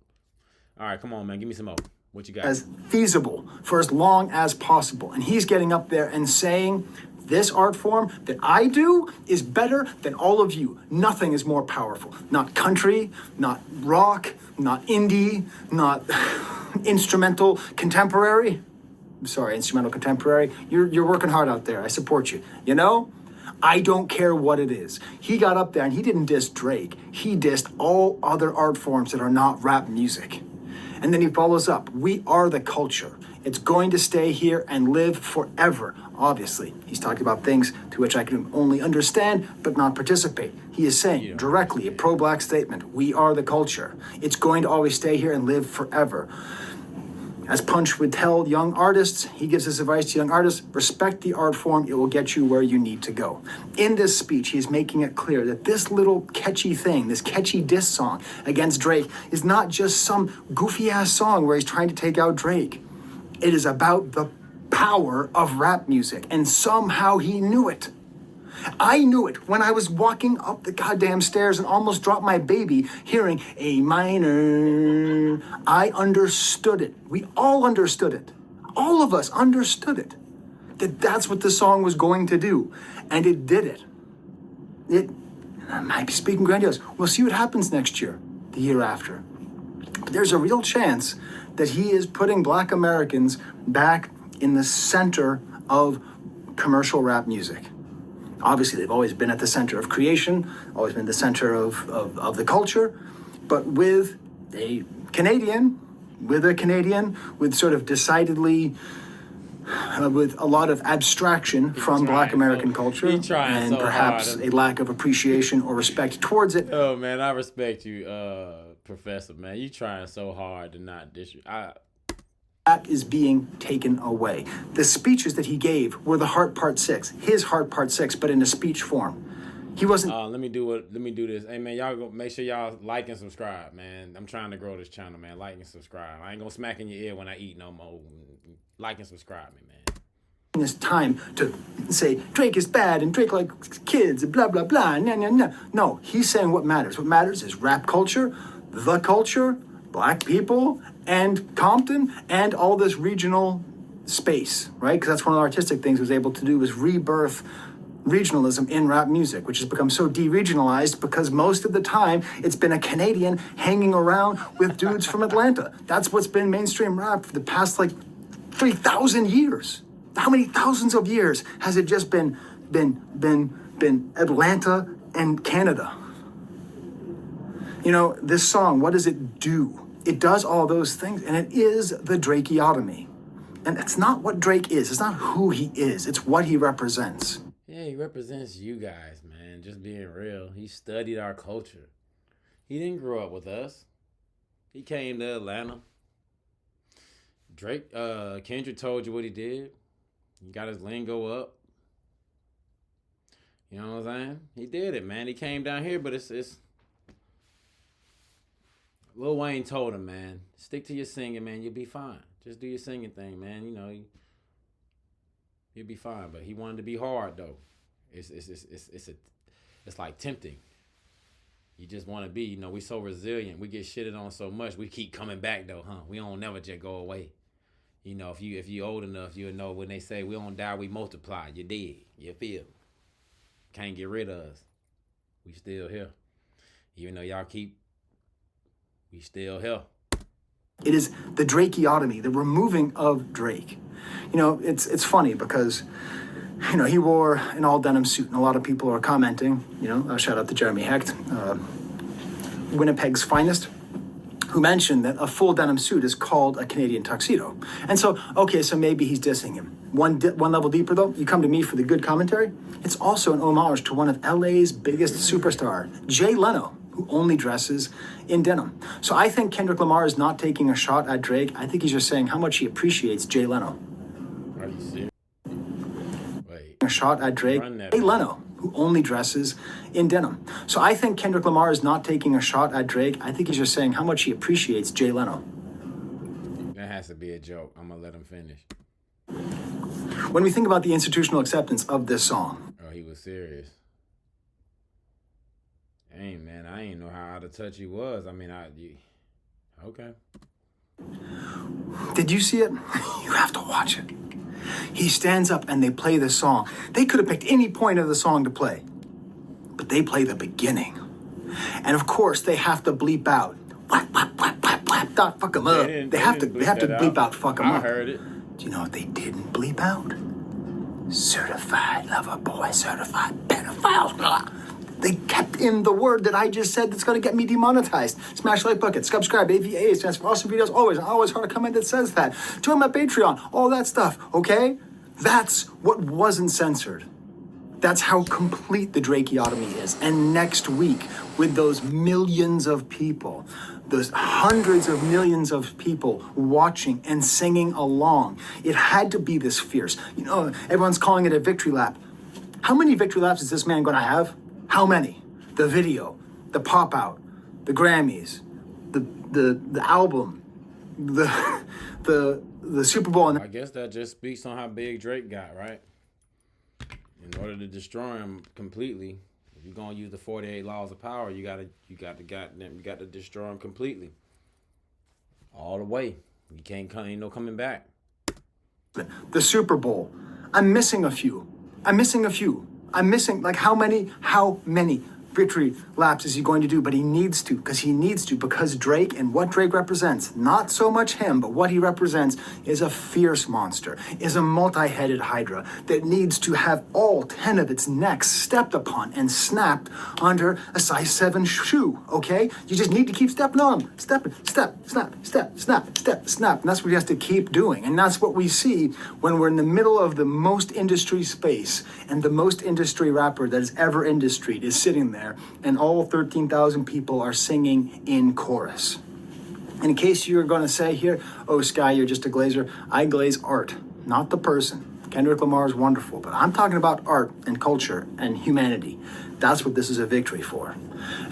All right, come on, man. Give me some more. What you got? As feasible for as long as possible. And he's getting up there and saying, this art form that I do is better than all of you. Nothing is more powerful. Not country, not rock, not indie, not instrumental contemporary. I'm sorry, instrumental contemporary. You're working hard out there. I support you. You know? I don't care what it is. He got up there and he didn't diss Drake. He dissed all other art forms that are not rap music. And then he follows up, we are the culture. It's going to stay here and live forever. Obviously, he's talking about things to which I can only understand but not participate. He is saying directly a pro-black statement, we are the culture. It's going to always stay here and live forever. As Punch would tell young artists, he gives his advice to young artists, respect the art form, it will get you where you need to go. In this speech, he's making it clear that this little catchy thing, this catchy diss song against Drake is not just some goofy-ass song where he's trying to take out Drake. It is about the power of rap music, and somehow he knew it. I knew it when I was walking up the goddamn stairs and almost dropped my baby hearing A minor. I understood it. We all understood it. All of us understood it. That's what the song was going to do. And it did it. I might be speaking grandiose. We'll see what happens next year, the year after. But there's a real chance that he is putting Black Americans back in the center of commercial rap music. Obviously, they've always been at the center of creation, always been the center of the culture, but with a Canadian, with sort of decidedly, with a lot of abstraction from Black American culture, and perhaps a lack of appreciation or respect towards it. Oh, man, I respect you, Professor, man. You trying so hard to not That is being taken away. The speeches that he gave were the Heart Part 6, his Heart Part 6, but in a speech form. He wasn't... Let me do this. Hey, man, y'all go make sure y'all like and subscribe, man. I'm trying to grow this channel, man. Like and subscribe. I ain't gonna smack in your ear when I eat no more. Like and subscribe me, man. This time to say Drake is bad and Drake likes kids, blah, blah, blah, nah, nah, nah. No, he's saying what matters. What matters is rap culture, the culture, Black people, and Compton, and all this regional space, right? Because that's one of the artistic things he was able to do, was rebirth regionalism in rap music, which has become so de-regionalized because most of the time it's been a Canadian hanging around with dudes from Atlanta. That's what's been mainstream rap for the past, 3,000 years. How many thousands of years has it just been Atlanta and Canada? You know, this song, what does it do? It does all those things, and it is the Drakeotomy. And it's not what Drake is. It's not who he is. It's what he represents. Yeah, he represents you guys, man. Just being real. He studied our culture. He didn't grow up with us. He came to Atlanta. Kendrick told you what he did. He got his lingo up. You know what I'm saying? He did it, man. He came down here, but it's Lil Wayne told him, man, stick to your singing, man. You'll be fine. Just do your singing thing, man. You know, you'll be fine. But he wanted to be hard though. It's like tempting. You just want to be, you know, we so resilient. We get shitted on so much. We keep coming back though, huh? We don't never just go away. You know, if you old enough, you'll know when they say we don't die, we multiply. You're dead. You feel? Can't get rid of us. We still here. Even though y'all keep, we still here. It is the Drakeotomy, the removing of Drake. You know, it's funny because, you know, he wore an all denim suit, and a lot of people are commenting, you know, shout out to Jeremy Hecht, Winnipeg's finest, who mentioned that a full denim suit is called a Canadian tuxedo. And so, okay, so maybe he's dissing him. One level deeper, though, you come to me for the good commentary. It's also an homage to one of LA's biggest superstar, Jay Leno, who only dresses in denim. So I think Kendrick Lamar is not taking a shot at Drake. I think he's just saying how much he appreciates Jay Leno. Are you serious? Wait. A shot at Drake. Jay Leno, who only dresses in denim. So I think Kendrick Lamar is not taking a shot at Drake. I think he's just saying how much he appreciates Jay Leno. That has to be a joke. I'm gonna let him finish. When we think about the institutional acceptance of this song. Oh, he was serious. Hey, man, I ain't know how out of touch he was. I mean, okay. Did you see it? You have to watch it. He stands up and they play the song. They could have picked any point of the song to play, but they play the beginning. And of course, they have to bleep out. Whap, whap, whap, whap, whap, dot, fuck them up. They have to bleep out fuck them up. I heard it. Do you know what they didn't bleep out? Certified lover boy, certified pedophile. They kept in the word that I just said that's going to get me demonetized. Smash like bucket, subscribe, AVA stands for awesome videos always heard a comment that says that. Join my Patreon, all that stuff, okay? That's what wasn't censored. That's how complete the Drakeotomy is. And next week, with those millions of people, those hundreds of millions of people watching and singing along, it had to be this fierce. You know, everyone's calling it a victory lap. How many victory laps is this man going to have? How many? The video, the pop out, the Grammys, the album, the Super Bowl. I guess that just speaks on how big Drake got, right? In order to destroy him completely, if you're gonna use the 48 laws of power, you got to destroy him completely, all the way. You can't come, ain't no coming back. The Super Bowl. I'm missing a few. I'm missing, like, how many victory laps is he going to do? But he needs to, because Drake and what Drake represents, not so much him, but what he represents is a fierce monster, is a multi-headed hydra that needs to have all 10 of its necks stepped upon and snapped under a size 7 shoe, okay? You just need to keep stepping on them. Step, snap. And that's what he has to keep doing. And that's what we see when we're in the middle of the most industry space, and the most industry rapper that has ever industried is sitting there, and all 13,000 people are singing in chorus. And in case you're going to say here, oh, Skye, you're just a glazer, I glaze art, not the person. Kendrick Lamar is wonderful, but I'm talking about art and culture and humanity. That's what this is a victory for.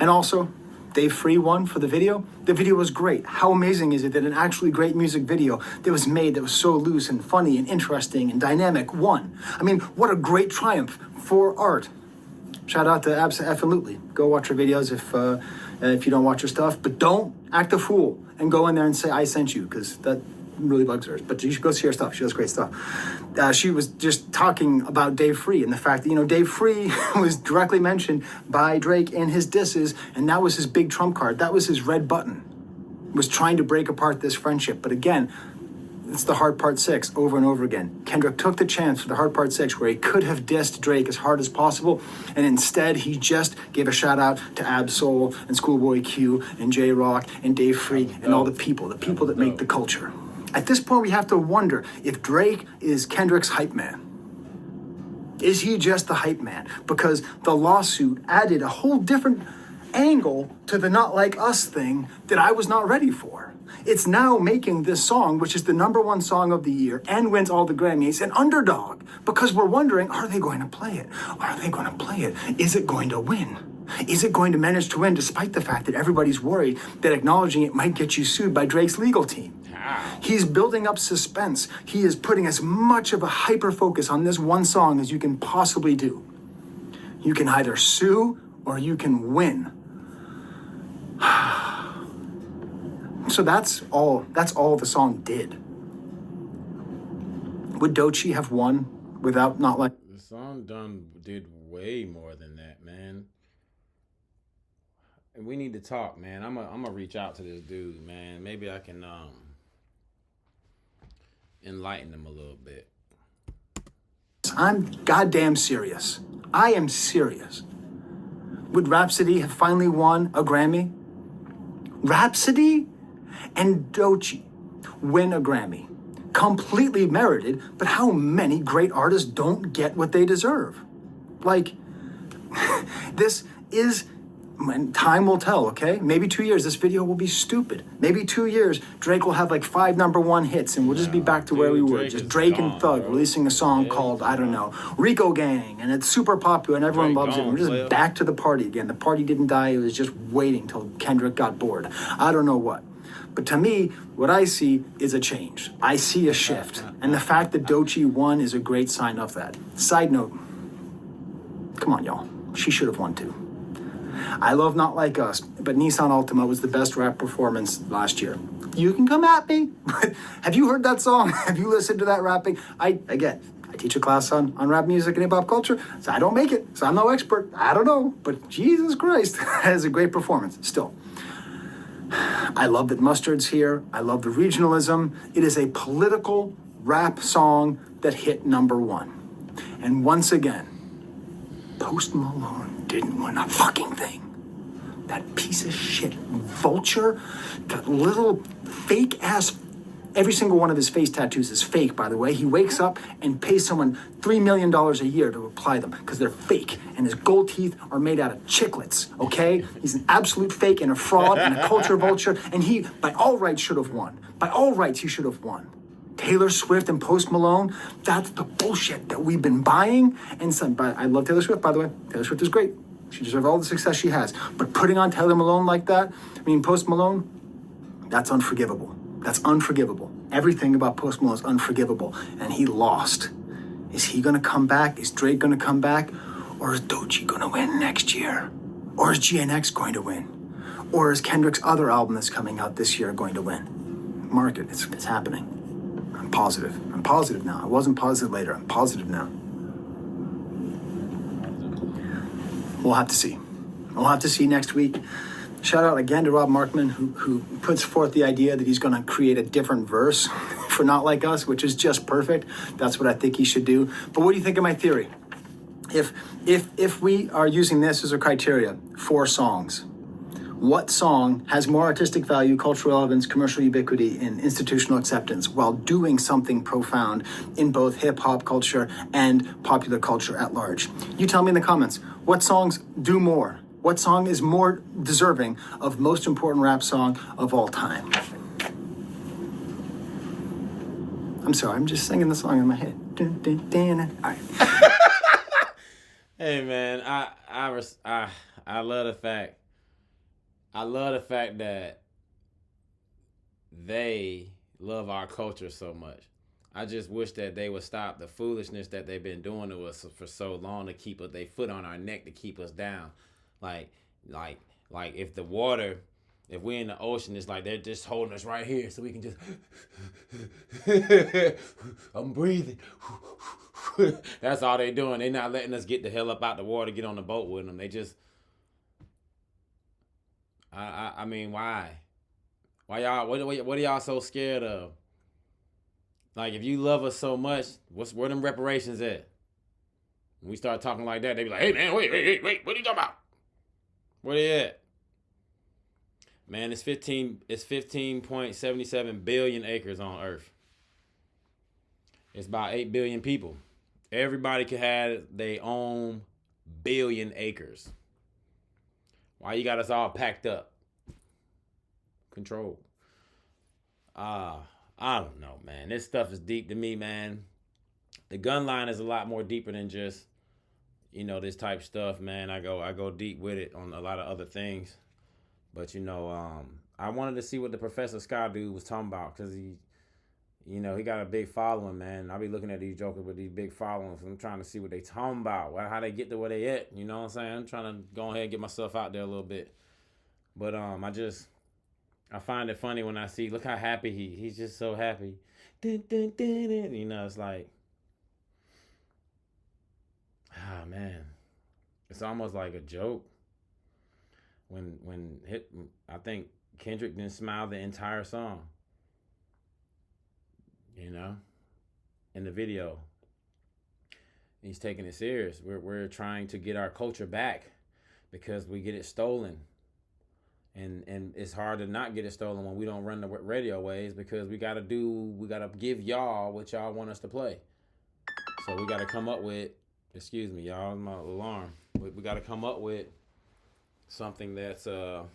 And also, Dave Free won for the video. The video was great. How amazing is it that an actually great music video that was made that was so loose and funny and interesting and dynamic won? I mean, what a great triumph for art. Shout out to Absolutely. Go watch her videos if you don't watch her stuff, but don't act a fool and go in there and say I sent you, because that really bugs her. But you should go see her stuff. She does great stuff. She was just talking about Dave Free and the fact that, you know, Dave Free was directly mentioned by Drake in his disses, and that was his big trump card. That was his red button, was trying to break apart this friendship. But again, It's the Hard Part 6 over and over again. Kendrick took the chance for the Hard Part 6 where he could have dissed Drake as hard as possible, and instead he just gave a shout out to Ab-Soul and Schoolboy Q and J-Rock and Dave Free and all the people that make the culture. At this point, we have to wonder if Drake is Kendrick's hype man. Is he just the hype man? Because the lawsuit added a whole different angle to the Not Like Us thing that I was not ready for. It's now making this song, which is the #1 song of the year and wins all the Grammys, an underdog, because we're wondering, are they going to play it? Are they going to play it? Is it going to win? Is it going to manage to win despite the fact that everybody's worried that acknowledging it might get you sued by Drake's legal team? He's building up suspense. He is putting as much of a hyper focus on this one song as you can possibly do. You can either sue or you can win. So that's all the song did. Would Doechii have won without Not Like? The song did way more than that, man. And we need to talk, man. I'm gonna reach out to this dude, man. Maybe I can enlighten him a little bit. I'm goddamn serious. I am serious. Would Rhapsody have finally won a Grammy? Rhapsody and Doechii win a Grammy. Completely merited, but how many great artists don't get what they deserve? Like, this is, and time will tell, okay? Maybe 2 years, this video will be stupid. Maybe 2 years, Drake will have like 5 #1 hits and we'll just be back to where we were. Just Drake and Thug releasing a song called, I don't know, Rico Gang, and it's super popular and everyone loves it. We're just back to the party again. The party didn't die, it was just waiting till Kendrick got bored. I don't know what. But to me, what I see is a change. I see a shift. And the fact that Doechii won is a great sign of that. Side note, come on, y'all. She should have won too. I love Not Like Us, but Nissan Altima was the best rap performance last year. You can come at me, but have you heard that song? Have you listened to that rapping? I teach a class on rap music and hip-hop culture, so I don't make it, so I'm no expert. I don't know, but Jesus Christ, that is a great performance, still. I love that Mustard's here. I love the regionalism. It is a political rap song that hit #1. And once again, Post Malone didn't win a fucking thing. That piece of shit Vulture, that little fake ass, every single one of his face tattoos is fake, by the way. He wakes up and pays someone $3 million a year to apply them because they're fake. And his gold teeth are made out of chiclets, okay? He's an absolute fake and a fraud and a culture vulture. And he, by all rights, should have won. By all rights, he should have won. Taylor Swift and Post Malone, that's the bullshit that we've been buying. And some, but I love Taylor Swift, by the way. Taylor Swift is great. She deserves all the success she has. But putting on Taylor Malone like that, Post Malone, that's unforgivable. That's unforgivable. Everything about Post Malone is unforgivable. And he lost. Is he going to come back? Is Drake going to come back? Or is Doechii going to win next year? Or is GNX going to win? Or is Kendrick's other album that's coming out this year going to win? Mark it. It's happening. I'm positive. I'm positive now. I wasn't positive later. I'm positive now. We'll have to see. We'll have to see next week. Shout out again to Rob Markman, who puts forth the idea that he's going to create a different verse for Not Like Us, which is just perfect. That's what I think he should do. But what do you think of my theory? If we are using this as a criteria for songs, what song has more artistic value, cultural relevance, commercial ubiquity, and institutional acceptance while doing something profound in both hip-hop culture and popular culture at large? You tell me in the comments, what songs do more? What song is more deserving of most important rap song of all time? I'm sorry, I'm just singing the song in my head. All right. Hey man, I love the fact. I love the fact that they love our culture so much. I just wish that they would stop the foolishness that they've been doing to us for so long to keep us, they foot on our neck to keep us down. Like if the water, if we're in the ocean, it's like they're just holding us right here so we can just, I'm breathing. That's all they're doing. They're not letting us get the hell up out the water, get on the boat with them. They just, I mean, why? Why y'all, what are y'all so scared of? Like, if you love us so much, where them reparations at? When we start talking like that, they be like, hey, man, wait, what are you talking about? Where they at? Man, it's 15.77 billion acres on Earth. It's about 8 billion people. Everybody can have their own billion acres. Why you got us all packed up? Control. I don't know, man. This stuff is deep to me, man. The gun line is a lot more deeper than just, this type of stuff, man. I go deep with it on a lot of other things. But, I wanted to see what the Professor Skye dude was talking about, because he got a big following, man. I be looking at these jokers with these big followings. I'm trying to see what they talking about, how they get to where they at. You know what I'm saying? I'm trying to go ahead and get myself out there a little bit. But I find it funny when I see, look how happy he's just so happy. It's like, man, it's almost like a joke. When I think Kendrick didn't smile the entire song. In the video, he's taking it serious. We're trying to get our culture back because we get it stolen. And it's hard to not get it stolen when we don't run the radio waves, because we gotta give y'all what y'all want us to play. So we gotta come up with, excuse me, y'all, my alarm. We gotta come up with something that's can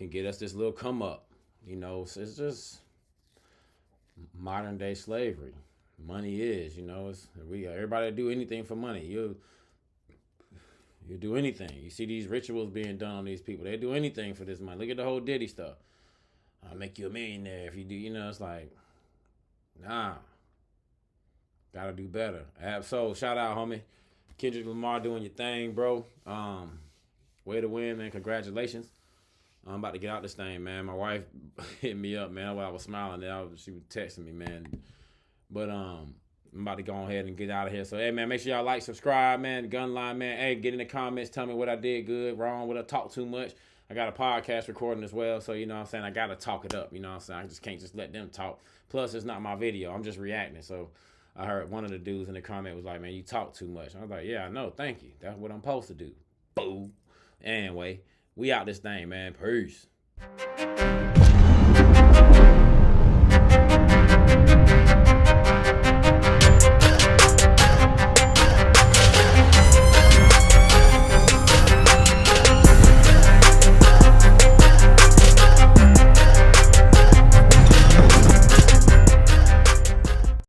get us this little come up. It's just modern day slavery. Money is, everybody do anything for money. You do anything. You see these rituals being done on these people. They do anything for this money. Look at the whole Diddy stuff. I'll make you a millionaire if you do. It's like, nah. Gotta do better. So shout out, homie. Kendrick Lamar doing your thing, bro. Way to win, man. Congratulations. I'm about to get out this thing, man. My wife hit me up, man, while I was smiling. She was texting me, man. But I'm about to go ahead and get out of here. So, hey, man, make sure y'all like, subscribe, man. GunnLine, man. Hey, get in the comments. Tell me what I did good, wrong, what I talked too much. I got a podcast recording as well. So, what I'm saying? I got to talk it up. What I'm saying? I just can't just let them talk. Plus, it's not my video. I'm just reacting. So, I heard one of the dudes in the comment was like, man, you talk too much. I was like, yeah, I know. Thank you. That's what I'm supposed to do. Boo. Anyway, we out this thing, man. Peace.